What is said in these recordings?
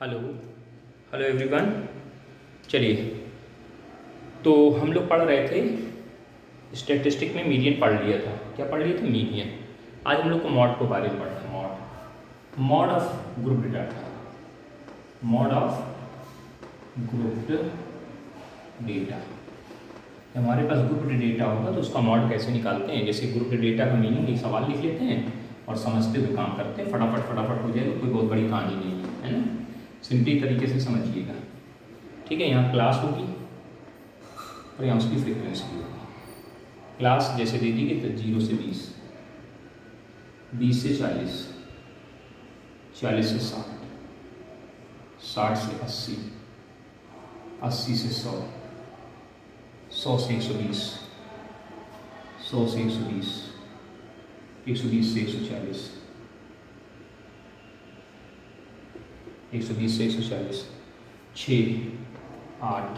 Hello hello everyone. चलिए, तो हम लोग पढ़ रहे थे स्टैटिस्टिक में मीडियन पढ़ लिया था। क्या पढ़ लिए थे? मीडियन। आज हम लोग को मॉड के बारे में पढ़ना है। Mod mod of group data. Mod of grouped data. हमारे पास ग्रुप्ड डेटा होगा तो उसका मॉड कैसे निकालते हैं। जैसे ग्रुप्ड डेटा का मीनिंग एक सवाल लिख लेते हैं और समझते हुए काम करते हैं, फटाफट फटाफट हो जाएगा, कोई बहुत बड़ी कहानी नहीं है ना। सिंपली तरीके से समझिएगा, ठीक है। यहाँ क्लास होगी और यहाँ उसकी फ्रीक्वेंसी होगी। क्लास जैसे दे दी गई तो 0 से 20, 20 से 40, 40 से 60, 60 से 80, 80 से 100, 100 से 120, 100 से 120, 120 से 140, 120 से 140, 6, 8,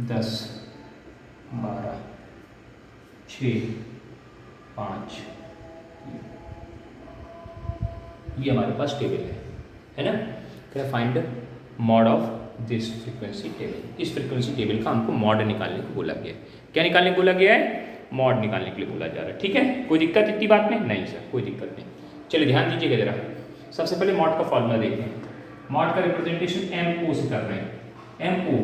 10, 12, 6, 5। ये हमारे पास टेबल है ना। क्या find mod of this frequency table. इस फ्रीक्वेंसी टेबल का हमको मॉड निकालने को बोला गया है। क्या निकालने को बोला गया है? मॉड निकालने के लिए बोला जा रहा है, ठीक है। कोई दिक्कत इतनी बात में? नहीं सर, कोई दिक्कत नहीं। चलिए ध्यान दीजिएगा जरा। सबसे पहले मॉड का फॉर्मूला देखें। मॉड का रिप्रेजेंटेशन एम ओ से कर रहे हैं। एम ओ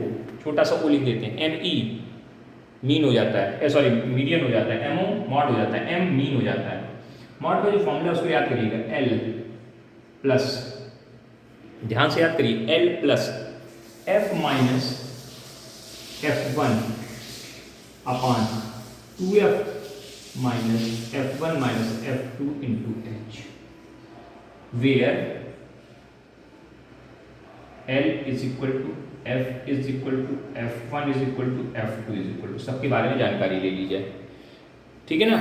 छोटा सा ओ लिख देते हैं। एम ई मीन हो जाता है, सॉरी मीडियन हो जाता है। एम ओ मॉड हो जाता है, एम मीन हो जाता है। मॉड का जो फॉर्मूला उसको याद करिएगा, एल प्लस, ध्यान से याद करिए, L plus F minus F1 upon 2F minus F1 minus F2 into H, where L is equal to F is equal to F1 is equal to F2 is equal to. सबके बारे में जानकारी ले लीजिए, ठीक है ना।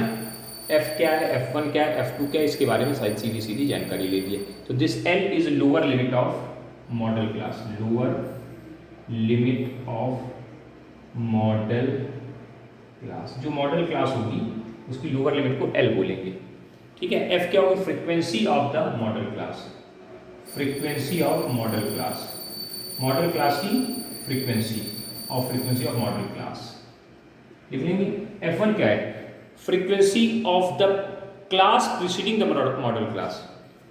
F क्या है, F1 क्या है, F2 क्या है, इसके बारे में शायद सीधी सीधी जानकारी ले लीजिए। तो this L is lower limit of model class, lower limit of model class. जो मॉडल क्लास होगी उसकी लोअर लिमिट को L बोलेंगे, ठीक है। F क्या होगी? Frequency of the model class, frequency of model class, model class की फ्रीक्वेंसी ऑफ मॉडल क्लास लिख लेंगे। F1 क्या है? Frequency of the class preceding the model class,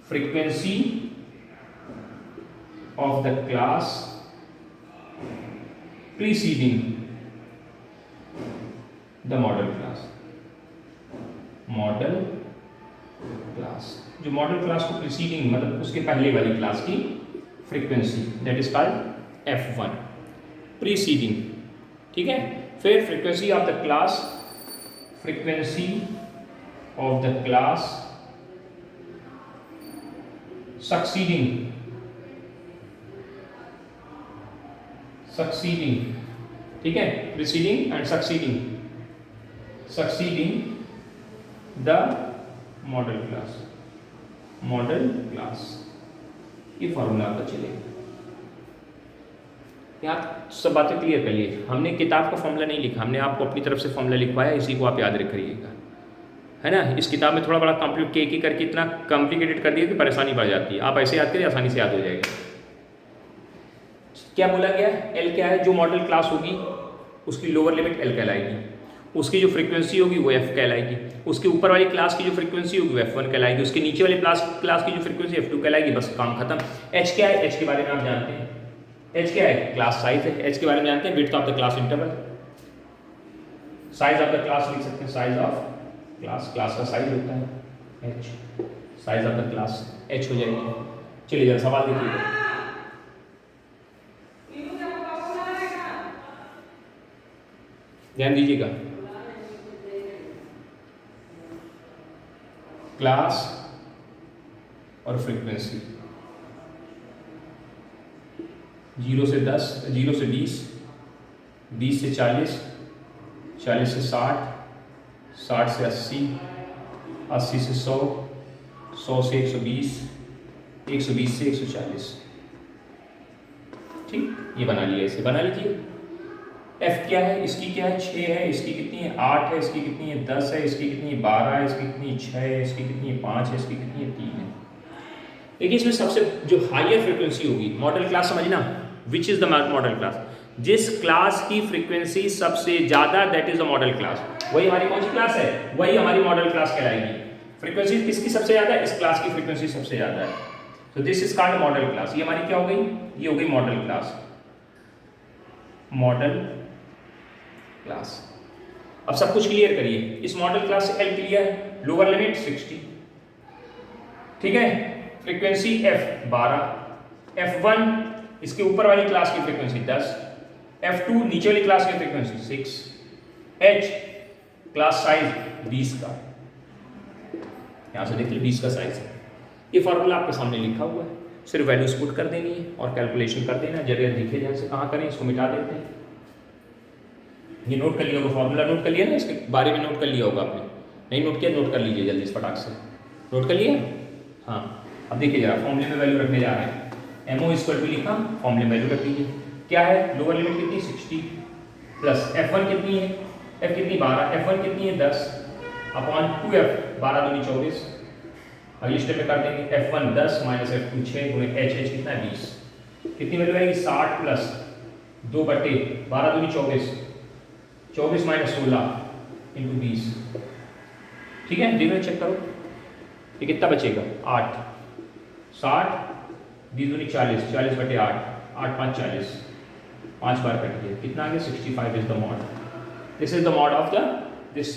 frequency of the class preceding the model class, model class. जो model class को preceding मतलब उसके पहले वाली क्लास की frequency, that is called F1 preceding, ठीक है। फिर frequency of the class, frequency of the class succeeding, ठीक है। Preceding and succeeding the model class, ये फॉर्मूला आपका चलेगा। यहाँ सब बातें क्लियर कर लिए। हमने किताब का फॉर्मूला नहीं लिखा, हमने आपको अपनी तरफ से फॉर्मूला लिखवाया, इसी को आप याद रखिएगा, है ना। इस किताब में थोड़ा बड़ा कॉम्प्लिकेट करके इतना कॉम्प्लिकेटेड कर दिया कि परेशानी बढ़ जाती है। आप ऐसे याद करिए, आसानी से याद हो जाएगा। क्या बोला गया? L क्या है? जो मॉडल क्लास होगी उसकी लोअर लिमिट L कहलाएगी, उसकी जो फ्रीक्वेंसी होगी वो F कहलाएगी, उसके ऊपर वाली क्लास की जो फ्रीक्वेंसी होगी वो F1 कहलाएगी, उसके नीचे वाली क्लास की जो फ्रीक्वेंसी F2 कहलाएगी। बस काम खत्म। H क्या है? H के बारे में आप जानते हैं। H क्या है? क्लास साइज है। H के बारे में जानते हैं, width of the class interval. Size of the class लिख सकते हैं, साइज ऑफ क्लास, क्लास का साइज होता है H, size of the class H हो जाएगी। चलिए जरा सवाल देखिएगा। ध्यान दीजिएगा, क्लास और फ्रीक्वेंसी 0 से 10, 0 से 20, 20 से 40, 40 से 60, 60 से 80, 80 से 100, 100 से 120, 120 से 140, ठीक। ये बना लिया, इसे बना लीजिए। F क्या है? इसकी क्या है? 6 है। इसकी कितनी है? 8 है। इसकी कितनी है? 10 है। इसकी कितनी है? 12 है। इसकी कितनी है? 6 है। इसकी कितनी है? 5 है। इसकी कितनी है? 3 है। देखिए इसमें सबसे जो हाईयर फ्रीक्वेंसी होगी, मॉडल क्लास समझना, which is the model class, जिस क्लास की फ्रीक्वेंसी सबसे ज्यादा, that is the model class. वही हमारी कौन सी क्लास है, वही हमारी मॉडल क्लास कहलाएगी। फ्रीक्वेंसी किसकी सबसे ज्यादा है, इस क्लास की फ्रीक्वेंसी सबसे ज्यादा है, तो this is called model class. ये हमारी क्या हो गई, ये हो गई मॉडल क्लास, मॉडल क्लास। अब सब कुछ क्लियर करिए, इस मॉडल क्लास से एल क्लियर है, लोअर लिमिट 60, ठीक है, फ्रीक्वेंसी f 12, f1 इसके ऊपर वाली क्लास की फ्रीक्वेंसी 10, f2 नीचे वाली क्लास की फ्रीक्वेंसी 6, h क्लास साइज 20 का, यहां से देखिए 20 का साइज है। ये फॉर्मूला आपके सामने लिखा हुआ है, सिर्फ वैल्यूज पुट कर देनी है और कैलकुलेशन कर देना, जगह दिखे जहाँ से कहाँ करें, इसको मिटा देते हैं। ये नोट कर लिया होगा, फॉर्मूला नोट कर लिया ना, इसके बारे में नोट कर लिया होगा आपने, नहीं नोट किया नोट कर लीजिए जल्दी से फटाक से, नोट कर लिया। हाँ अब देखिए जरा, फॉर्मूले में वैल्यू रखने जा रहे हैं, एमओ इक्वल टू लिखा, फॉर्मूले में वैल्यू रख लीजिए, क्या है, लोअर लिमिट कितनी 60 प्लस f1 कितनी है, f कितनी 12, f1 कितनी है 10 अपॉन 2f, 12 दूनी 24, अगली स्टेप में कर देंगे, f1 10 माइनस f2 6 गुणे h कितना है 20, कितनी वैल्यू आएगी 60 प्लस 2 बटे 12 दूनी 24, 24 माइनस 16 इंटू 20, ठीक है, देखो चेक करो, ये कितना बचेगा 8, 60 20 दूनी 40, 40 बटे 8, 8 5 40, 5 बार कट गया, कितना आ गया 65 is the mod, this is the mod of the this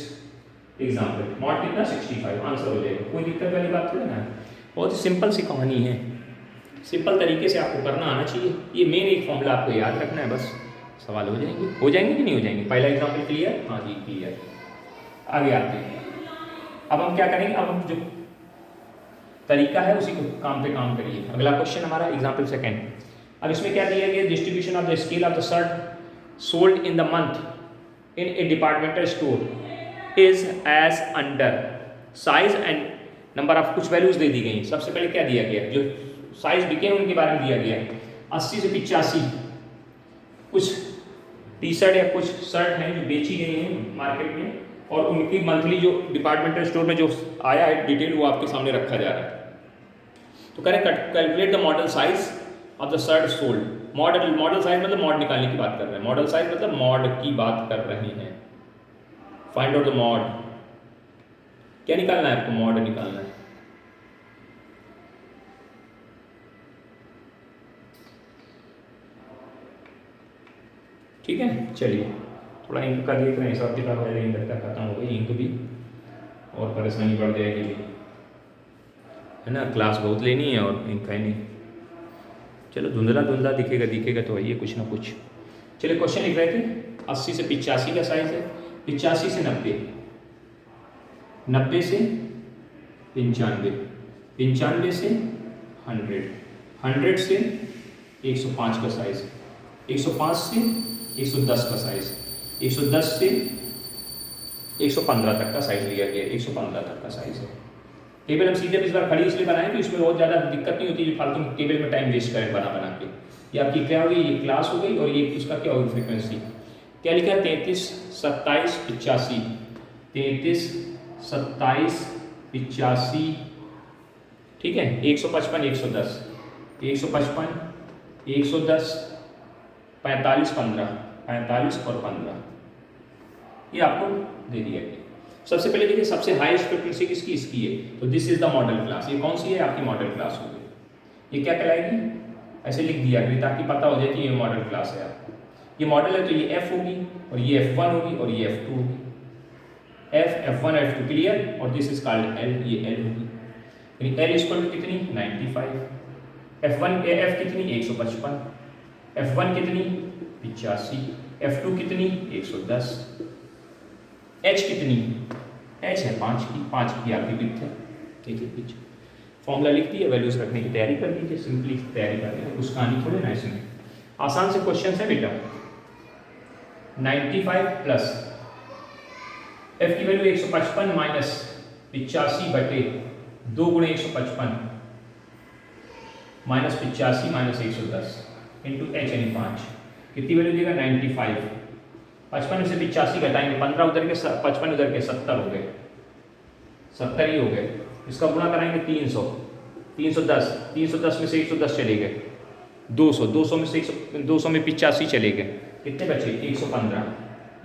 example, mod कितना 65, आंसर हो जाएगा, कोई दिक्कत वाली बात थोड़ी ना, बहुत ही सिंपल सी कहानी है, सिंपल तरीके से आपको करना आना चाहिए, ये मेन एक फॉर्मूला आपको याद रखना है, बस सवाल हो जाएंगे कि नहीं हो जाएंगे। पहला एग्जाम्पल क्लियर, हाँ जी क्लियर, आगे आते हैं। अब हम क्या करेंगे, अब हम जो तरीका है उसी को काम पे काम करिए। अगला क्वेश्चन हमारा एग्जाम्पल सेकेंड, अब इसमें क्या दिया गया, distribution of the scale of the shirt sold in the month in a departmental store is as under, size and number of कुछ वैल्यूज दे दी गई। सबसे पहले क्या दिया गया, जो साइज बिके उनके बारे में दिया गया 80 से 85 कुछ टी शर्ट या कुछ शर्ट हैं जो बेची गई हैं मार्केट में, और उनकी मंथली जो डिपार्टमेंटल स्टोर में जो आया है डिटेल वो आपके सामने रखा जा रहा है। तो करें calculate the model size of the shirt sold, model size मतलब मॉड निकालने की बात कर रहे हैं, मॉडल साइज मतलब मॉड की बात कर रहे हैं, फाइंड आउट द मॉड, क्या निकालना है आपको, मॉड निकालना है। ठीक है चलिए, थोड़ा इंक का देख रहे हैं, हिसाब किताब है, इंक का खत्म हो गई इंक भी, और परेशानी बढ़ जाएगी भी, है ना, क्लास बहुत लेनी है और इंक है नहीं, चलो धुंधला धुंधला दिखेगा तो आइए कुछ ना कुछ। चलिए क्वेश्चन लिख रहे थे, 80 से 85 का साइज है, 85 से 90, 90 से 95, 95 से 100, 100 से 105 का साइज, 105 से 110 का साइज, 110 से 115 तक का साइज लिया गया, 115 तक का साइज है। टेबल हम सीधे इस बार खड़ी इसलिए बनाएं कि इसमें बहुत ज़्यादा दिक्कत नहीं होती, जो फालतू टेबल में टाइम वेस्ट करें बना के। ये आपकी क्या होगी, ये क्लास हो गई और ये उसका क्या होगी फ्रिक्वेंसी, क्या लिखा है 33 27 85, 33 27 85, ठीक है, 155 110, 155 110 45 15, 45 और 15, ये आपको दे दिया गया। सबसे पहले देखिए सबसे हाईएस्ट फ्रीक्वेंसी किसकी, इसकी है, तो this is the model class, ये कौन सी है आपकी मॉडल क्लास होगी, ये क्या कहलाएगी, ऐसे लिख दिया गया ताकि पता हो जाए कि ये मॉडल क्लास है आपको। ये मॉडल है तो ये एफ होगी और ये F1 होगी और ये F2 होगी, F1 F2 क्लियर, और दिस इज कॉल्ड L, ये L होगी, यानी L इक्वल टू कितनी 95, F1 F कितनी 155, F1 कितनी 85, F2 कितनी 110, H कितनी, H है 5 की आपकी विड्थ है, ठीक है पीछे फॉर्मूला लिख दिया, वैल्यूज रखने की तैयारी कर लीजिए, सिंपली तैयारी कर लीजिए, उसका नहीं थोड़े ना, इसमें आसान से क्वेश्चन है बेटा। 95 प्लस F की वैल्यू 155 माइनस 85 बटे 2 गुणे 155 माइनस 85 माइनस 110 इंटू H यानी 5, कितनी वैल्यू देगा 95, 55 से 85 घटाएंगे, 15 उधर के 55 उधर के 70 हो गए, 70 ही हो गए, इसका गुणा कराएंगे 300, 310, 310 में से 110 चले गए, 200, 200 में से 200 में 85 चले गए, कितने बचे? 115,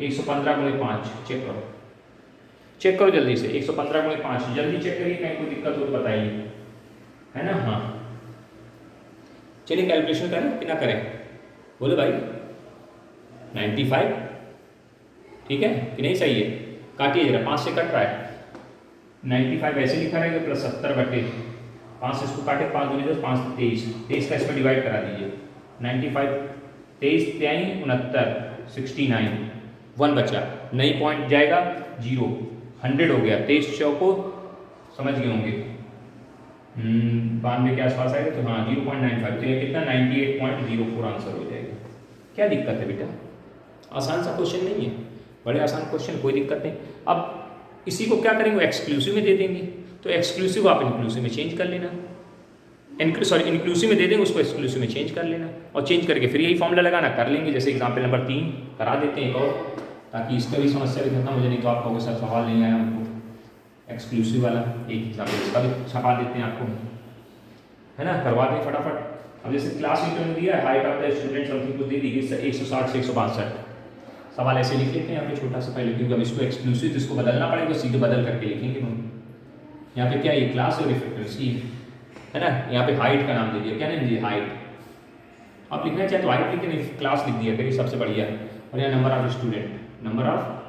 115 गुणे 5, चेक करो जल्दी से, 115 गुणे 5, जल्दी चेक करिए, कहीं कोई दिक्कत हो तो बताइए, है ना? हाँ चलिए कैलकुलेशन करें कि ना करें, बोलो भाई। 95, ठीक है कि नहीं? सही है, काटिए जरा, 5 से कट रहा है, 95 ऐसे लिखा रहेगा प्लस 70 बटे 5 से इसको काटे, 5 दूनी 10, 5 23, 23 का इसमें डिवाइड करा दीजिए, 95, 23 23 69, 69, 1 बचा, नहीं पॉइंट जाएगा 0, 100 हो गया, 23 चौको समझ गए होंगे, 92 के आसपास आएगा तो हाँ 0.95, तो ये कितना 98.04 आंसर हो जाएगा। क्या दिक्कत है बेटा? आसान सा क्वेश्चन नहीं है, बड़े आसान क्वेश्चन, कोई दिक्कत नहीं। अब इसी को क्या करेंगे, एक्सक्लूसिव में दे देंगे, तो एक्सक्लूसिव आप इंक्लूसिव में चेंज कर लेना, इंक्लूसिव में दे देंगे उसको, एक्सक्लूसिव में चेंज कर लेना, और चेंज करके फिर यही फॉर्मूला लगाना, कर लेंगे। जैसे एग्जाम्पल नंबर 3 करा देते हैं एक और, ताकि इसका भी समस्या भी खत्म हो जाए, नहीं तो आप कहोगे सर सवाल नहीं आया हमको एक्सक्लूसिव वाला, एक एग्जाम्पल इसका भी छपा देते हैं आपको, है ना? करवा दें फटाफट। अब जैसे क्लास इंटरव्यू दिया है, height of the student something को दे दी 160 से 162, सवाल ऐसे लिख लेते हैं यहाँ पे छोटा सा पहले, क्योंकि अब इसको एक्सक्लूसिव इसको बदलना पड़ेगा, सीधे बदल करके लिखेंगे हम। यहाँ पे क्या है, क्लास और फ्रीक्वेंसी है ना, यहाँ पे हाइट का नाम दे दिया, क्या नाम दिया? हाइट। आप लिखना चाहे तो हाइट लिख के क्लास लिख दिया करिए, सबसे बढ़िया। और यहाँ number of student, number of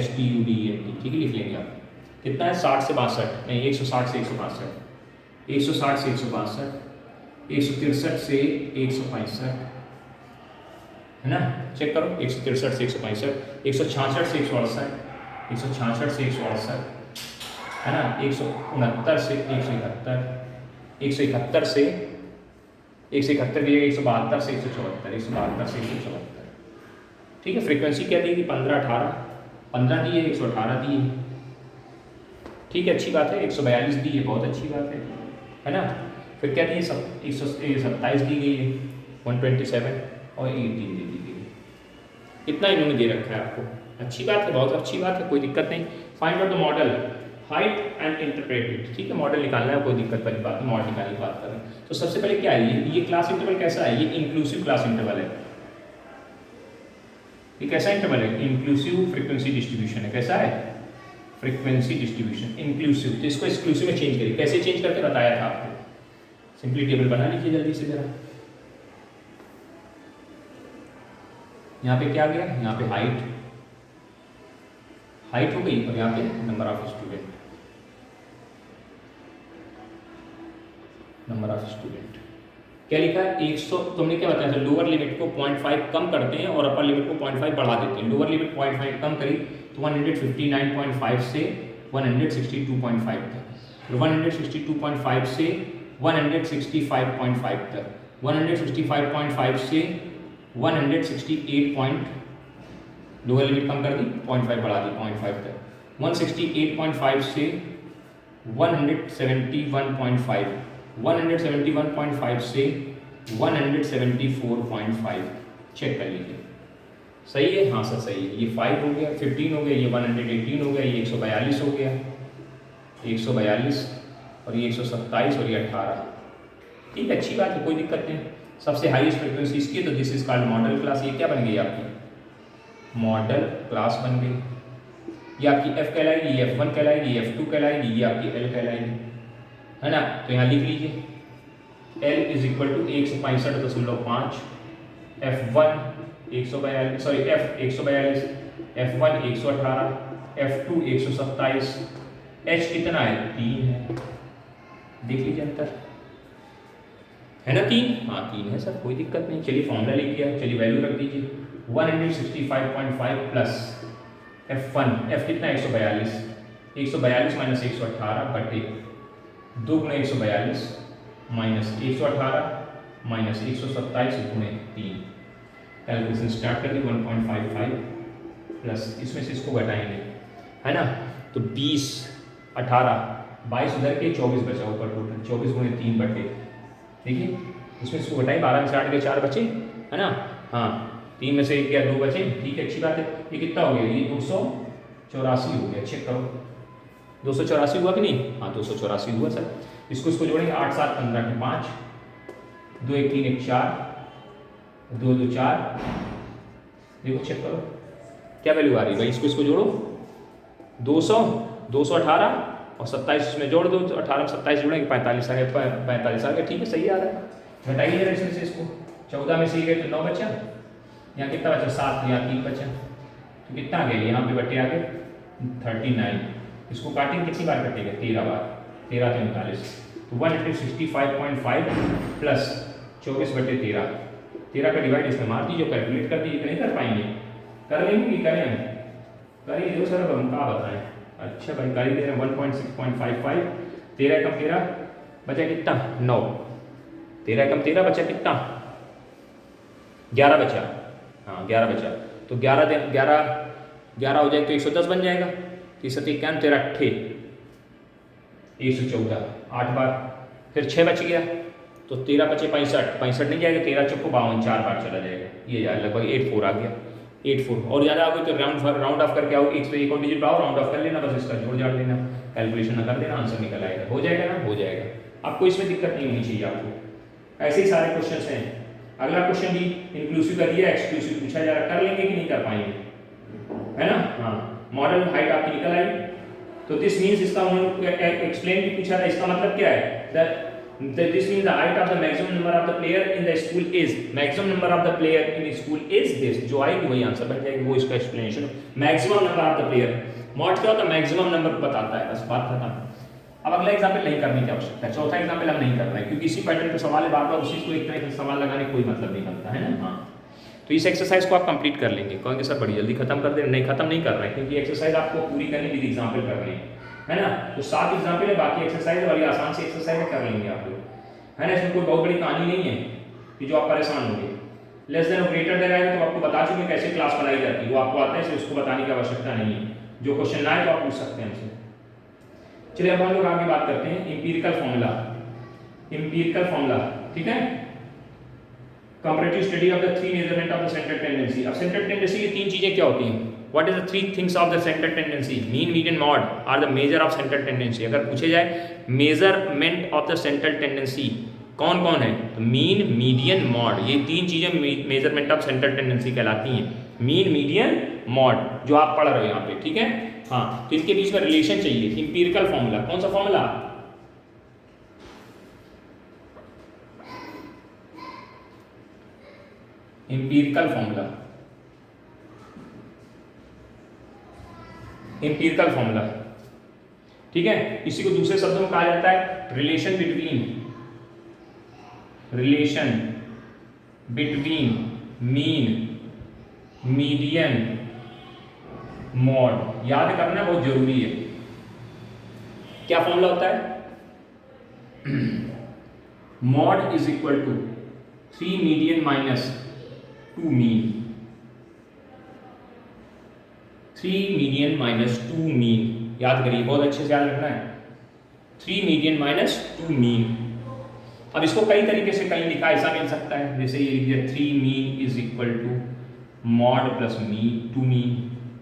STUDENT, ठीक है, लिख लेंगे आप। कितना है? 60 से 62, नहीं 160 से 162, 160 से 162, 163 से 165, है ना? चेक करो, 163 से 165, 166 से 168, 166 से 168, है ना? 169 से 171, 171 से 171 की जगह 172 से 174, 172 से 174, ठीक है। फ्रीक्वेंसी क्या देगी? 15 18, 15 दी है, 118 दी है, ठीक है, अच्छी बात है। 142 दी है, बहुत अच्छी बात है ना? फिर क्या दी है? 127 दी गई है, 127 और 18 दी गई है, इतना इन्होंने दे रखा है आपको, अच्छी बात है, बहुत अच्छी बात है, कोई दिक्कत नहीं। Find out the model, height and interpret it, ठीक है, मॉडल निकालना है, कोई दिक्कत वाली बात है, मॉडल निकालने की बात कर रहे हैं। तो सबसे पहले क्या है, ये क्लास इंटरवल कैसा है? ये इंक्लूसिव क्लास इंटरवल है। ये कैसा इंटरवल है? इंक्लूसिव फ्रीक्वेंसी डिस्ट्रीब्यूशन है। कैसा है? Frequency distribution inclusive. तो इसको एक्सक्लूसिव में चेंज करिए, कैसे चेंज करके बताया था आपको, सिंपली टेबल बना लीजिए जल्दी से जरा। यहाँ पे क्या गया? यहाँ पे हाइट हो गई, और यहाँ पे number of student, number of student क्या लिखा है? 100। तुमने क्या बताया था? लोअर लिमिट को 0.5 कम करते हैं और अपर लिमिट को 0.5 बढ़ा देते हैं। लोअर लिमिट 0.5 कम करी तो 159.5 से 162.5 तक, 162.5 से 165.5 तक, 165.5 से 168. लोअर लिमिट कम कर दी, 0.5 बढ़ा दी 0.5 तक, 168.5 से 171.5, 171.5 से 174.5, चेक कर लीजिए, सही है? हाँ सर सही है। ये 5 हो गया, 15 हो गया, ये 118 हो गया, ये 142 हो गया, 142, और ये 127, और ये 18, ठीक है, अच्छी बात है, कोई दिक्कत नहीं। सबसे हाईएस्ट फ्रीक्वेंसी इसकी है, तो this is called model class. ये क्या बन गई आपकी? मॉडल क्लास बन गई। ये आपकी F कहलाएगी, ये F1 कहलाएगी, ये F2 कहलाएगी, ये आपकी L कहलाएगी, है ना? तो यहाँ लिख लीजिए, L is equal to 165.5, F1 142, sorry F 142, F1 118, F2 127, H कितना है? 3 है, देख लीजिए अंतर, है ना? 3, हाँ 3 है सर, कोई दिक्कत नहीं। चलिए फॉर्मूला लिख दिया, चलिए वैल्यू रख दीजिए, 165.5 प्लस F1, F कितना है? 142, 142 माइनस 118 बटे 2 गुणे 142 माइनस 118 माइनस 127 गुणे 3, कैलकुलेशन स्टार्ट कर दी। 1.55 प्लस इसमें से इसको घटाएंगे, है ना? तो 20, 18, 22 उधर के, 24 बचा ऊपर, टोटल 24 गुणे 3 बटे, देखिए इसमें इसको घटाए, 12 में से 8 के 4 बचे, है ना? हाँ, 3 में से 1 या 2 बचे, ठीक है, अच्छी बात है। ये कितना हो गया? ये 284 हो गया, चेक करो, 284 हुआ कि नहीं? हाँ 284 हुआ सर। इसको जोड़ेंगे 8 7 15 के 5, 2 1 3 1 4, 2 2 4, देखो चेक करो क्या वैल्यू आ रही है भाई। इसको जोड़ो 200 218 और 27 इसमें जोड़ दो तो 18 27 जोड़ेंगे 45 आ गया, 45 आ गया, ठीक है सही आ रहा है। घटाइए जरा इसमें से इसको, 14 में से ये गए तो 9 बचा, यहाँ कितना बचा 7, यहाँ 3 बचा, तो कितना आ गया यहाँ पे बटे आ गए 39। इसको काटेंगे कितनी बार कटेगा 13 बार, 13 39, तो 165.5 प्लस 24/13, 13 का डिवाइड इसमें मार दीजिए, कैलकुलेट कर दीजिए। नहीं कर पाएंगे, कर लेंगे कि करें हम, कर ही दो सर, अब हम क्या बताएं। अच्छा भाई कर ही दे रहे हैं 1.6.55, 13 कम 13 बचा कितना 9, 13 कम 13 बचा कितना 11 बचा, हाँ 11 बचा, तो 11 हो जाए तो 110 बन जाएगा, 30 91 13 8 114, 8 बार, फिर 6 बच गया तो 13 बचे 65 नहीं जाएगा, 13 चौको 52, 4 बार चला जाएगा, ये जाए लगभग 84 आ गया, 84 और ज़्यादा आ गई तो राउंड ऑफ करके आओ, एक और डिजिट पाओ राउंड ऑफ कर लेना, बस इसका जोड़ जाड़ लेना, कैलकुलेशन ना कर देना, आंसर निकल आएगा, हो जाएगा ना, हो जाएगा, आपको इसमें दिक्कत नहीं होनी चाहिए आपको। ऐसे ही सारे क्वेश्चन हैं। अगला क्वेश्चन भी इंक्लूसिव का दिया, एक्सक्लूसिव पूछा जा रहा, कर लेंगे कि नहीं कर पाएंगे, है ना। हाँ मॉडल हाइट आपकी निकल आई, तो दिस मीन्स इसका उन्होंने एक्सप्लेन भी पूछा था, इसका मतलब क्या है, this means the height of the maximum number of the player in the school is, maximum number of the player in school is this, जो आएगी वही आंसर बन जाएगी, वो इसका explanation. Maximum number of the player, mod क्या होता है मैक्सिमम नंबर बताता है, बस बात खत्म। अब अगला एग्जाम्पल नहीं करने की आवश्यकता है, चौथा एग्जाम्पल हम नहीं कर रहे हैं क्योंकि इसी पैटर्न पे सवाल है, बार बार उसी को एक तरह से सवाल लगाने कोई मतलब नहीं बनता है ना। हाँ तो इस एक्सरसाइज को आप कंप्लीट कर लेंगे, कहेंगे सर बड़ी जल्दी खत्म कर दे, नहीं खत्म नहीं कर रहे हैं क्योंकि एक्सरसाइज आपको पूरी करनी विद एग्जाम्पल कर रहे हैं, है ना। तो 7 एग्जाम्पल है, बाकी एक्सरसाइज वाली आसान सी एक्सरसाइज कर लेंगे आप लोग, है ना। इसमें कोई बहुत बड़ी कहानी नहीं है कि जो आप परेशान होंगे। लेस देन और ग्रेटर देन आएगा तो आपको बता चुके कैसे क्लास बनाई जाती है, वो आपको आता है, इसलिए उसको बताने की आवश्यकता नहीं है। जो क्वेश्चन ना आए तो आप पूछ सकते हैं हमसे। चलिए अब हम लोग आगे बात करते हैं इंपीरिकल फॉर्मूला, इंपीरिकल फॉर्मूला, ठीक है। Comparative study of the 3 measurement of the central tendency. अब सेंट्रल टेंडेंसी की 3 चीजें क्या होती हैं, what is the 3 things of the central tendency, mean median mode are the measure of central tendency. अगर पूछे जाए measurement of the central tendency कौन कौन है, तो मीन मीडियन मॉड, ये 3 चीजें मेजरमेंट ऑफ सेंट्रल टेंडेंसी कहलाती हैं, मीन मीडियन मॉड जो आप पढ़ रहे हो यहाँ पे, ठीक है। हाँ तो इनके बीच में रिलेशन चाहिए, इंपीरिकल फॉर्मूला, कौन सा formula, empirical formula, empirical formula, ठीक है। इसी को दूसरे शब्दों में कहा जाता है relation between mean median mode. याद करना बहुत जरूरी है, क्या फॉर्मूला होता है, mode is equal to 3 median minus 2 mean, 3 median minus 2 mean, याद करिए बहुत अच्छे से याद रखना है, 3 मीडियन माइनस 2 मीन। अब इसको कई तरीके से कहीं लिखा ऐसा मिल सकता है, जैसे ये लिख दिया 3 mean is equal to mode plus mean 2 mean,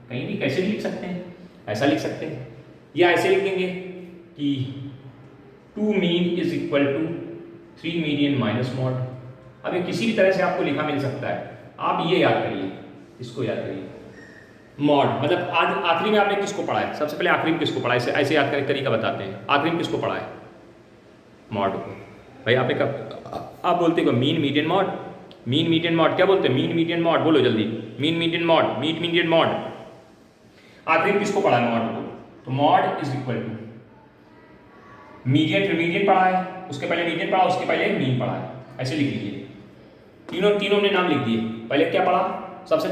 कहीं भी कैसे भी लिख सकते हैं, ऐसा लिख सकते हैं, या ऐसे लिख देंगे कि 2 mean is equal to 3 median minus mode. अब ये किसी भी तरह से आपको लिखा मिल सकता है, आप ये याद करिए, इसको याद करिए, मॉड मतलब आखिरी में आपने किसको पढ़ा है, सबसे पहले आखिरी में किसको पढ़ा है, ऐसे याद करने तरीका बताते हैं, आखिरी में किसको पढ़ा है, मॉड भाई। आप बोलते हो mean median mode, mean median mode क्या बोलते हैं, मीन मीडियन मॉड, बोलो जल्दी, mean median mode, median mode, आखिरी में किसको पढ़ा है, मॉड को। तो mode is equal to median, फिर मीडियन पढ़ा है, उसके पहले मीडियन पढ़ा, उसके पहले मीन पढ़ा है, ऐसे लिख लीजिए, तीनों ने नाम लिख दिए, पहले क्या पढ़ा, सबसे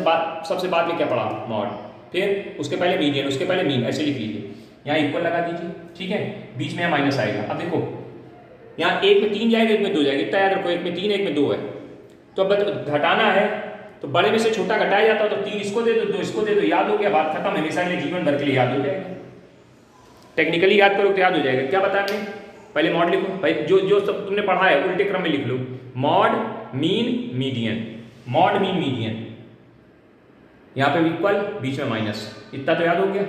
बाद में क्या पढ़ा, मॉड, फिर उसके पहले मीडियन, उसके पहले मीन, ऐसे लिख लीजिए, यहाँ इक्वल लगा दीजिए, ठीक है, बीच में माइनस आएगा। अब देखो यहाँ एक में 3 जाएगा, एक में 2 जाएगा, इतना याद रखो, एक में 3 एक में 2 है, तो अब घटाना है तो बड़े में से छोटा घटाया जाता है, तो 3 इसको दे दो, 2 इसको दे दो, याद हो गया, बात खत्म, हमेशा के लिए जीवन भर के लिए याद हो जाएगा, टेक्निकली याद करो तो याद हो जाएगा। क्या बताया हमने, पहले मॉड लिखो भाई, जो सब तुमने पढ़ा है उल्टे क्रम में लिख लो, mode mean median, mode mean median, यहाँ पे इक्वल, बीच में माइनस, इतना तो याद हो गया।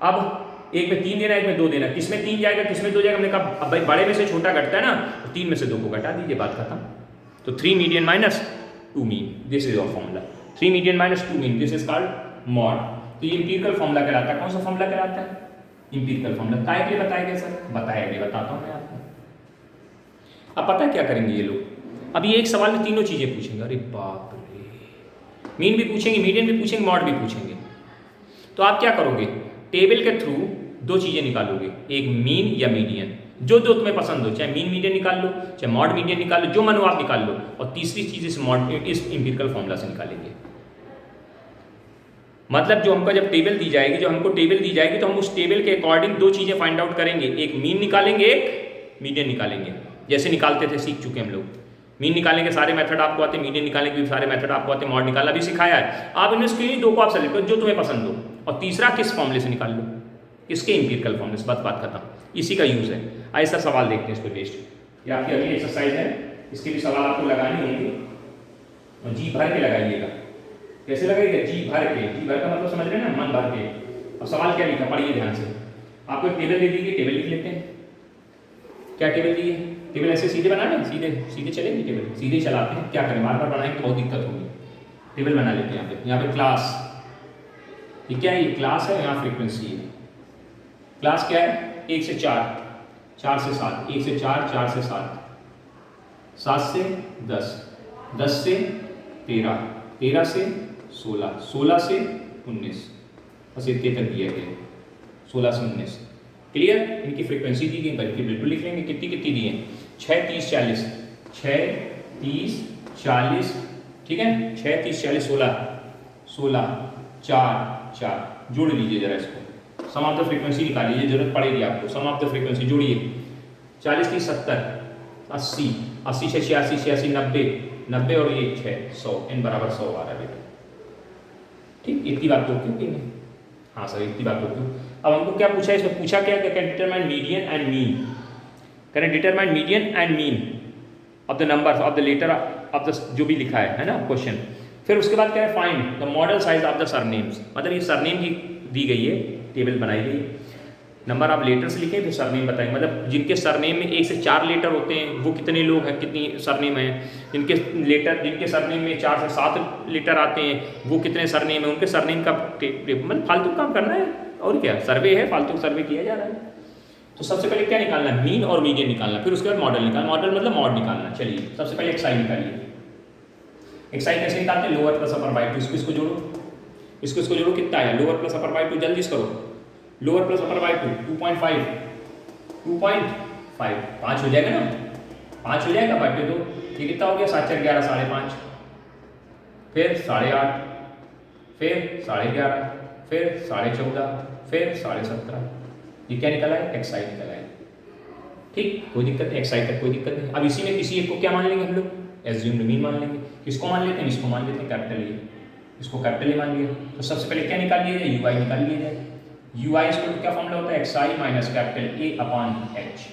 अब एक में 3 देना, एक में 2 देना, किस में 3 जाएगा किस में 2 जाएगा। हमने कहा अब भाई बड़े में से छोटा घटता है ना, तो 3 में से 2 को घटा दीजिए, बात खत्म। तो 3 median minus 2 mean, this is your formula. 3 median minus 2 mean, this is called mod. तो ये इंपीरिकल फॉर्मूला कहलाता है। कौन सा फॉर्मूला कहलाता है? Empirical formula. काय के लिए बताया गया सर? बताया गया, बताता हूँ मैं आपको। अब पता है क्या करेंगे ये लोग? अभी एक सवाल में तीनों चीज़ें पूछेंगे। अरे बाप रे, मीन भी पूछेंगे, मीडियन भी पूछेंगे, मॉड भी पूछेंगे। तो आप क्या करोगे? टेबल के थ्रू 2 चीज़ें निकालोगे, एक मीन या मीडियन, जो जो तुम्हें पसंद हो, चाहे मीन मीडियन निकाल लो, चाहे मॉड मीडियन निकाल लो, जो मन हो आप निकाल लो। और तीसरी चीज़ इस इंपीरिकल फॉर्मूला से निकालेंगे। मतलब जो हमको जब टेबल दी जाएगी, जो हमको टेबल दी जाएगी, तो हम उस टेबल के अकॉर्डिंग 2 चीज़ें फाइंड आउट करेंगे, एक मीन निकालेंगे, एक मीडियन निकालेंगे। जैसे निकालते थे, सीख चुके हम लोग। मीन निकालने के सारे मेथड आपको आते हैं, मीडियन निकालने के भी सारे मेथड आपको आते हैं, मॉड निकालना भी सिखाया है। आप इनमें से 2 को आप सेलेक्ट करो जो तुम्हें पसंद हो, और तीसरा किस फॉर्मूले से निकाल लो, इसके इंपीरिकल फॉर्मूले से। बात खत्म, इसी का यूज़ है। आइए सर सवाल देखते हैं, इसको टेस्ट। ये आपकी अगली एक्सरसाइज है, इसके भी सवाल आपको लगाने होंगे और जी भर के लगाइएगा। कैसे लगाइएगा? जी भर के। जी भर का मतलब समझ रहे हैं ना, मन भर के। अब सवाल क्या लिखा, पढ़िए ध्यान से। आपको एक टेबल दे दी गई, टेबल लिख लेते हैं। क्या टेबल दी है? टेबल ऐसे सीधे बनाने, सीधे सीधे चलेंगे, टेबल सीधे ही चलाते हैं। क्या करें, बार बार बनाएंगे तो बहुत दिक्कत होगी। टेबल बना लेते हैं। यहाँ पे क्लास, ये क्या है? ये क्लास है, यहाँ फ्रीक्वेंसी है। क्लास क्या है? 1 से 4, 4 से 7, 1 से 4, 4 से 7, 7 से 10, 10 से 13, 13 से 16, 16 से 19, बस इतने तक दिया गया, 16 से 19। क्लियर? इनकी फ्रीक्वेंसी दी गई, बल्कि बिल्कुल लिख लेंगे कितनी कितनी दी है। 6, 30, 40, 6, 30, 40, ठीक है। 6, 30, 40, 16, 16, 4, 4, जोड़ लीजिए जरा इसको। सम ऑफ द फ्रीक्वेंसी निकाल लीजिए, जरूरत पड़ेगी आपको। सम ऑफ द फ्रीक्वेंसी जोड़िए। 40, 30, 70, 80, 80 से 86, 86, 90, 90 और ये 6, 100, n बराबर 100 आ रहा है बेटा। ठीक, इतनी बात तो क्यों की? हाँ सर, इतनी बात तो क्यों। अब हमको क्या पूछा है इसमें? पूछा क्या? Can determine median and mean. Can determine median and mean of the number of the letter of the, जो भी लिखा है ना क्वेश्चन। फिर उसके बाद क्या है? Find the model size of the surnames. मतलब ये सरनेम की दी गई है, टेबल बनाई गई है। नंबर ऑफ लेटर्स लिखे, फिर सरनेम बताएंगे। मतलब जिनके सरनेम में 1 से 4 लेटर होते हैं वो कितने लोग हैं, कितनी सरनेम है। जिनके सरनेम में 4 से 7 लेटर आते हैं वो कितने सरनेम है, उनके सरनेम का मतलब फालतू काम करना है। और क्या, सर्वे है, फालतू सर्वे किया जा रहा है। तो सबसे पहले क्या निकालना है? मीन और मीडियन निकालना। फिर उसके बाद मॉडल निकालना। मॉडल मतलब मॉड निकालना। चलिए सबसे पहले एक्साई निकालिए। एक्साई कैसे निकालते हैं? Lower plus upper by 2। इसको जोड़ो, इसको जोड़ो। कितना आया? लोअर प्लस अपर बाई 2, जल्दी से करो। लोअर प्लस अपर बाई 2, 2.5, 2.5, 5 हो जाएगा ना, 5 हो जाएगा बाई 2। ये कितना हो गया? 7, 4, 11, 5.5, फिर 8.5, फिर 11.5, फिर 14.5, फिर 17.5। ये क्या निकला है? एक्साई निकला है। ठीक, कोई दिक्कत नहीं, एक्साई तक कोई दिक्कत नहीं। अब इसी में किसी एक को क्या मान लेंगे हम लोग? एज्यूम्ड मीन मान लेंगे। किसको मान लेते हैं? इसको मान लेते हैं, कैपिटल ए। इसको कैपिटल ए मान लिया। तो सबसे पहले क्या निकाल लिया जाए? यूआई निकाल लिया जाए। यूआई इसको क्या फॉर्मूला होता है? XI minus capital A upon H.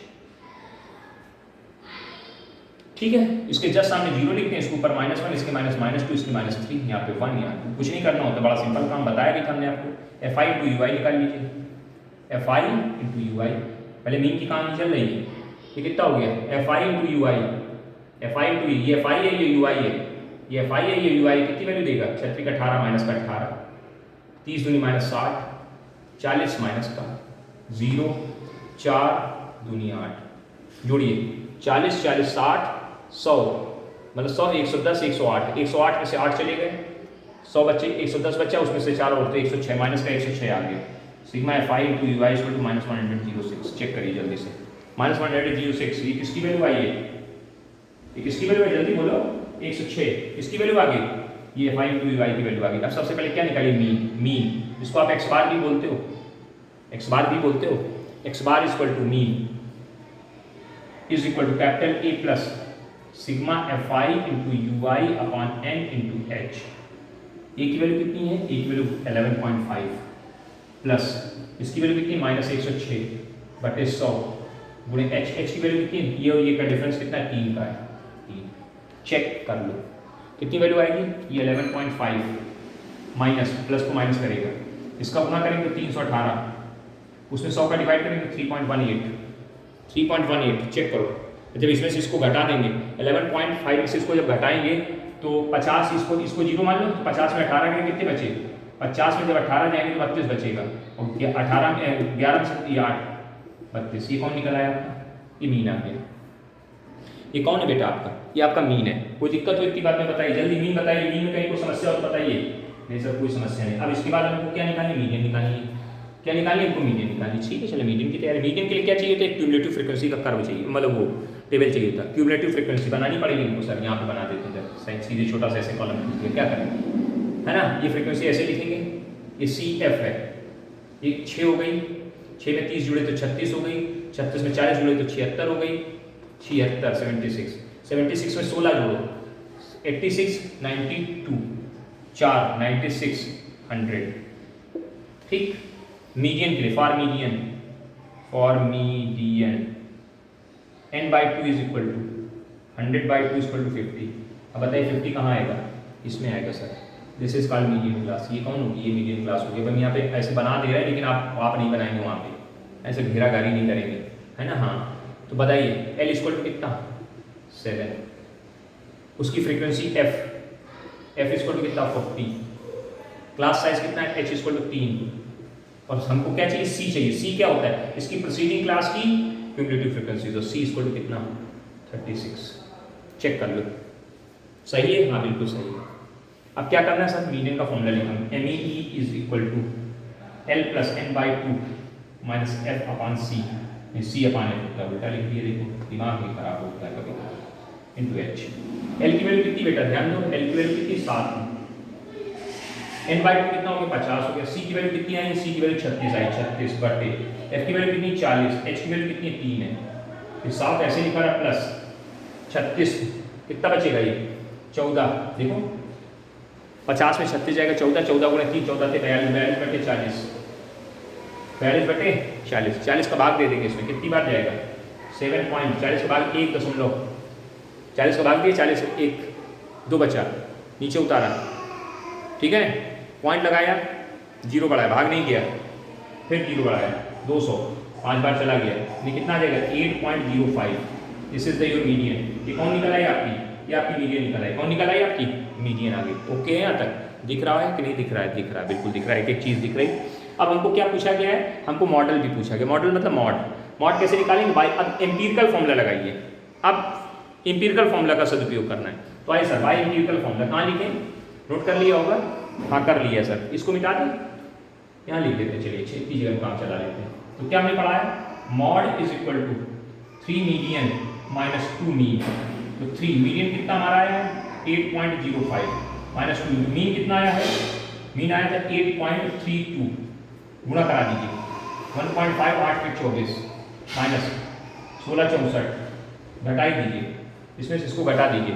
ठीक है, इसके जस्ट सामने 0 लिखते हैं, इसके ऊपर -1, इसके -2, इसके -3, यहाँ पे 1। यहाँ कुछ नहीं करना होता, बड़ा सिंपल काम बताया भी था हमने आपको। एफ आई इंटू यूआई निकाल लीजिए। एफ आई इंटू यूआई, पहले मीन की कहानी चल रही है। ये कितना हो गया? F I into UI. F I into, ये एफ आई है, ये यूआई है। ये एफ आई है, ये यूआई। कितनी वैल्यू देगा? 36 का 18 माइनस का 18, 30 दूनी -60, 40 माइनस का 0, 4 दूनी 8। जोड़िए 40, 40, 60, 100, मतलब 100, 110, 108, 108 में से 8 चले गए, 100 बच्चे, 110 बच्चा, उसमें से 4 और तो 106 माइनस का 106 आ गया। Sigma F I into U I equal to -106। Check करिए जल्दी से, -106। ये किसकी वैल्यू आई है? ये किसकी वैल्यू है? जल्दी बोलो। 106 इसकी वैल्यू आ गई। ये एफ आई इंटू यू आई की वैल्यू आ गई। अब सबसे पहले क्या निकालिए? मीन। मीन जिसको आप एक्स बार भी बोलते हो, एक्स बार भी बोलते हो। X bar equal to mean is equal to capital A plus sigma F I into U I upon N into H. A की वैल्यू कितनी है? ए की वैल्यू 11.5 प्लस इसकी वैल्यू कितनी? -106 बटे 100 गुणे एच। एच की वैल्यू कितनी? ये और ये का डिफरेंस कितना है? 3 का है। 3 चेक कर लो कितनी वैल्यू आएगी। ये 11.5 माइनस, प्लस को माइनस करेगा, इसका गुना करेंगे तो 318, उसमें 100 का डिवाइड करेंगे तो 3.18 चेक करो। जब इसमें से इसको घटा देंगे 11.5 में से इसको जब घटाएंगे तो 50, इसको जीरो मान लो, तो 50 में 18 के कितने बचे? 50 में जब 18 जाएंगे तो 32 बचेगा, और 18 में 11 में 8 32। ये कौन निकल आया आपका? ये मीन आ गया। ये कौन है बेटा आपका? ये आपका मीन है। कोई दिक्कत हो इतनी बात में बताइए, जल्दी मीन बताइए। मीन में कहीं कोई समस्या हो तो बताइए। नहीं सर कोई समस्या नहीं। अब इसके बाद हमको क्या निकालनी? मीडियन निकालनी है। क्या निकालनी है? हमको मीडियन निकालनी। ठीक है, चलो मीडियन की तैयारी। मीडियन के लिए क्या चाहिए था? एक क्यूमुलेटिव फ्रीक्वेंसी का कर्व चाहिए, मतलब वो टेबल चाहिए था। क्यूमुलेटिव फ्रीक्वेंसी बनानी पड़ेगी हमको सर, यहाँ पे बना देते हैं सर, सीधे छोटा सा ऐसे कॉलम लिखिए। क्या करेंगे, है ना, ये फ्रीक्वेंसी ऐसे लिखेंगे। ये CF है, ये 6 हो गई, 6 में 30 जुड़े तो 36 हो गई, 36 में 40 जुड़े तो 76 हो गई, 76 76 में 16 जोड़ो 86 92 4 96 100। ठीक, मीडियन के लिए for median n/2 is equal to 100/2 is equal to 50। अब बताइए 50 कहाँ आएगा? इसमें आएगा sir. This is called median class. ये कौन होगी? ये मीडियन क्लास होगी। हम यहाँ पे ऐसे बना दे रहे हैं, लेकिन आप नहीं बनाएंगे वहाँ पे, ऐसे घेराघारी नहीं करेंगे, है ना। हाँ, तो बताइए L इक्वल टू कितना? 7। उसकी फ्रीक्वेंसी F इक्वल टू कितना? 40। क्लास साइज कितना है? H equal to 3। और हमको क्या चाहिए? C चाहिए। C क्या होता है? इसकी प्रीसीडिंग क्लास की क्यूमुलेटिव फ्रीक्वेंसी। तो C इक्वल टू कितना? 36। चेक कर लो, सही है? हाँ बिल्कुल सही है। अब क्या करना है सर? मीडियन का फॉर्मूला लिखेंगे। MEE is equal to L plus n/2 minus F upon C। C upon F होता है, उल्टा लिख दिए। देखो दिमाग भी खराब होता है कभी। Into H। L की वैल्यू कितनी बेटा? ध्यान दो, L की वैल्यू कितनी? 7। n/2 कितना हो गया? 50 हो गया। C की वैल्यू कितनी आई? C की वैल्यू 36 आई, 36 बटे F की वैल्यू कितनी? 40। H की वैल्यू कितनी? 3 है। फिर 7 ऐसे लिखा रहा प्लस 36, कितना बचेगा? ये 14। देखो 50 में 36 जाएगा, 14 14 गुणे 3 14 थे 42, 42 बटे 40, 42 बटे 40। 40 का भाग दे देंगे इसमें, कितनी बार जाएगा? 7 पॉइंट। 40 का भाग 1 दशमलव, 40 का भाग दिए, 40 1 2 बचा, नीचे उतारा, ठीक है, पॉइंट लगाया, जीरो बढ़ाया, भाग नहीं किया, फिर जीरो बढ़ाया, 200, 5 बार चला गया, ये कितना आ जाएगा? 8.05। This is the your median. ये कौन निकल आई आपकी? ये आपकी मीडियन निकल आई। कौन निकल आई आपकी? मीडियन आ गई। ओके है, यहाँ तक दिख रहा है कि नहीं दिख रहा है? दिख रहा है, बिल्कुल दिख रहा है, एक एक चीज़ दिख रही। अब हमको क्या पूछा गया है? हमको मॉडल भी पूछा गया। मॉडल मतलब मॉड कैसे निकालेंगे? बाय अब एम्पिरिकल फॉर्मूला लगाइए। अब एम्पिरिकल फॉर्मूला का सदुपयोग करना है। तो आइए सर, बाय एम्पिरिकल फॉर्मूला कहाँ लिखें? नोट कर लिया होगा? हाँ कर लिया सर। इसको मिटा दें, यहाँ लिख देते हैं। चलिए इतनी जगह काम चला लेते हैं। तो क्या हमने पढ़ा है? Mode is equal to 3 median minus 2 mean. तो 3 मीडियन कितना हमारा आया है? 8.05 माइनस 2 मीन कितना आया है? मीन आया था 8.32। गुणा करा दीजिए, 1.5 8 के 24 माइनस 16 64, घटाई दीजिए, इसमें से इसको घटा दीजिए।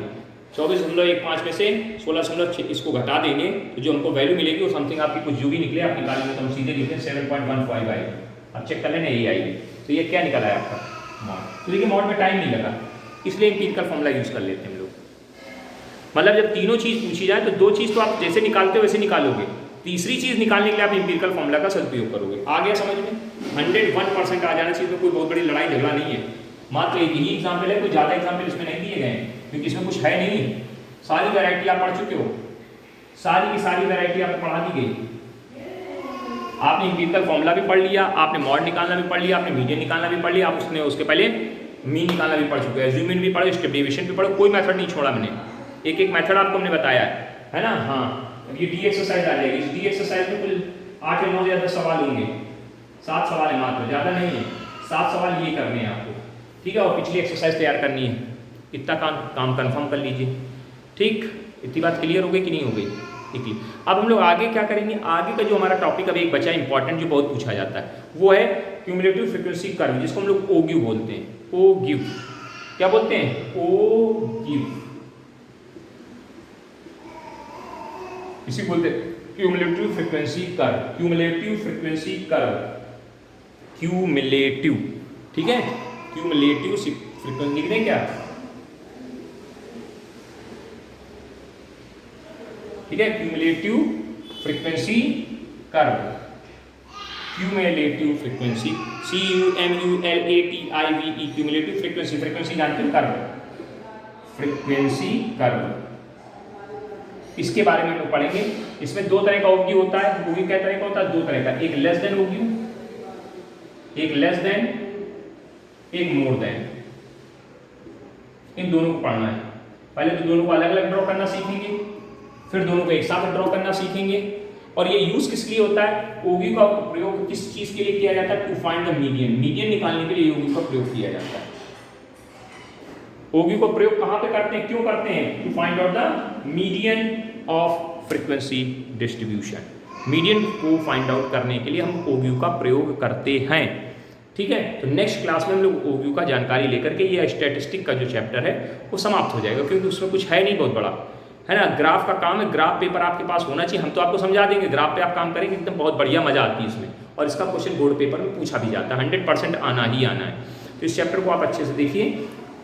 24.15 में से 16.6 इसको घटा देंगे तो जो हमको वैल्यू मिलेगी वो समथिंग आपकी कुछ जो भी निकले आप निकाल लें, तो हम सीधे लिखते हैं 7.15 आएगी। अब चेक कर लेना, यही आएगी। तो ये क्या निकला है आपका? मॉड। तो देखिए मॉड में टाइम नहीं लगा, इसलिए एम्पिरिकल फॉर्मूला यूज़ कर लेते हैं हम लोग। मतलब जब तीनों चीज़ पूछी जाए तो 2 चीज़ तो आप जैसे निकालते हो वैसे निकालोगे, तीसरी चीज़ निकालने के लिए आप एम्पिरिकल फॉर्मूला का सदुपयोग करोगे। आ गया समझ में? 101% आ जाना चाहिए, तो कोई बहुत बड़ी लड़ाई झगड़ा नहीं है। मात्र यही एग्जाम्पल है, कोई ज़्यादा एग्जाम्पल इसमें नहीं दिए गए हैं क्योंकि इसमें कुछ है नहीं। सारी वैरायटी आप पढ़ चुके हो, सारी की सारी वैरायटी आपको पढ़ा दी गई। आपने एम्पिरिकल फॉर्मूला भी पढ़ लिया, आपने मॉड निकालना भी पढ़ लिया, आपने मीडियन निकालना भी पढ़ लिया, आप उसके पहले मीन निकालना भी पढ़ चुके हैं, एज्यूमिन भी पढ़े, स्टेप डेविएशन भी पढ़ो, कोई मेथड नहीं छोड़ा मैंने, एक एक मेथड आपको हमने बताया है ना। हाँ, अब ये डी एक्सरसाइज आ जाएगी। इस डी एक्सरसाइज में कुल 8 या 9 या 10 सवाल होंगे। 7 सवाल है मात्र, ज़्यादा नहीं है। 7 सवाल ये करने हैं आपको, ठीक है, और पिछली एक्सरसाइज तैयार करनी है। इतना काम कन्फर्म कर लीजिए, ठीक। इतनी बात क्लियर हो गई कि नहीं हो गई? ठीक है। अब हम लोग आगे क्या करेंगे? आगे का जो हमारा टॉपिक अभी एक बचा इंपॉर्टेंट, जो बहुत पूछा जाता है, वो है क्यूमुलेटिव फ्रीक्वेंसी कर्व, जिसको हम लोग ओगिव बोलते हैं। ओगिव, क्या बोलते हैं? ओगिव, इसी बोलते हैं cumulative frequency curve. Cumulative frequency curve, cumulative, ठीक है, क्यूमुलेटिव फ्रीक्वेंसी लिख दें क्या? ठीक है, cumulative frequency curve, cumulative frequency, CUMULATIVE, cumulative frequency, frequency जानते हो, कर्व, फ्रीक्वेंसी कर्व, इसके बारे में हम लोग पढ़ेंगे। इसमें दो तरह का ओव्यू होता है। ओव्यू क्या तरह का होता है? दो तरह का, एक लेस देन ओव्यू, एक लेस देन, एक मोर देन। इन दोनों को पढ़ना है। पहले तो दोनों को अलग अलग ड्रॉ करना सीखेंगे, फिर दोनों को एक साथ ड्रॉ करना सीखेंगे। और ये यूज किस लिए होता है? ओव्यू का प्रयोग किस चीज के लिए किया जाता है? To find the median, median निकालने के लिए ओव्यू का प्रयोग किया जाता है। ओव्यू का प्रयोग कहां पे करते हैं, क्यों करते हैं? To find out the median of frequency distribution, median को फाइंड आउट करने के लिए हम ओव्यू का प्रयोग करते हैं। ठीक है, तो नेक्स्ट क्लास में हम लोग ओव्यू का जानकारी लेकर के ये स्टैटिस्टिक का जो चैप्टर है वो समाप्त हो जाएगा, क्योंकि उसमें कुछ है नहीं बहुत बड़ा, है ना। ग्राफ का काम है, ग्राफ पेपर आपके पास होना चाहिए। हम तो आपको समझा देंगे, ग्राफ पे आप काम करेंगे एकदम बहुत बढ़िया मजा आती है इसमें। और इसका क्वेश्चन बोर्ड पेपर में पूछा भी जाता है, 100% आना ही आना है। तो इस चैप्टर को आप अच्छे से देखिए,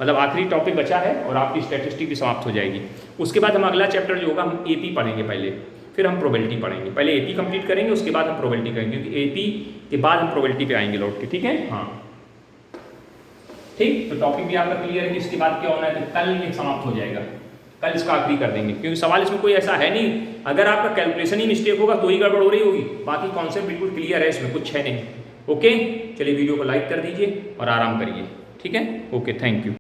मतलब आखिरी टॉपिक बचा है और आपकी स्टैटिस्टिक भी समाप्त हो जाएगी। उसके बाद हम अगला चैप्टर जो होगा हम एपी पढ़ेंगे पहले, फिर हम प्रोबेबिलिटी पढ़ेंगे। पहले एपी कंप्लीट करेंगे, उसके बाद हम प्रोबेबिलिटी करेंगे, क्योंकि एपी के बाद हम प्रोबेबिलिटी पे आएंगे लौट के। ठीक है, हाँ ठीक। तो टॉपिक भी आपका क्लियर है कि इसके बाद क्या होना है। तो कल ये समाप्त हो जाएगा, कल इसका आखिरी कर देंगे, क्योंकि सवाल इसमें कोई ऐसा है नहीं। अगर आपका कैलकुलेशन ही मिस्टेक होगा तो ही गड़बड़ हो रही होगी, बाकी कॉन्सेप्ट बिल्कुल क्लियर है, इसमें कुछ है नहीं। ओके, चलिए वीडियो को लाइक कर दीजिए और आराम करिए। ठीक है, ओके, थैंक यू।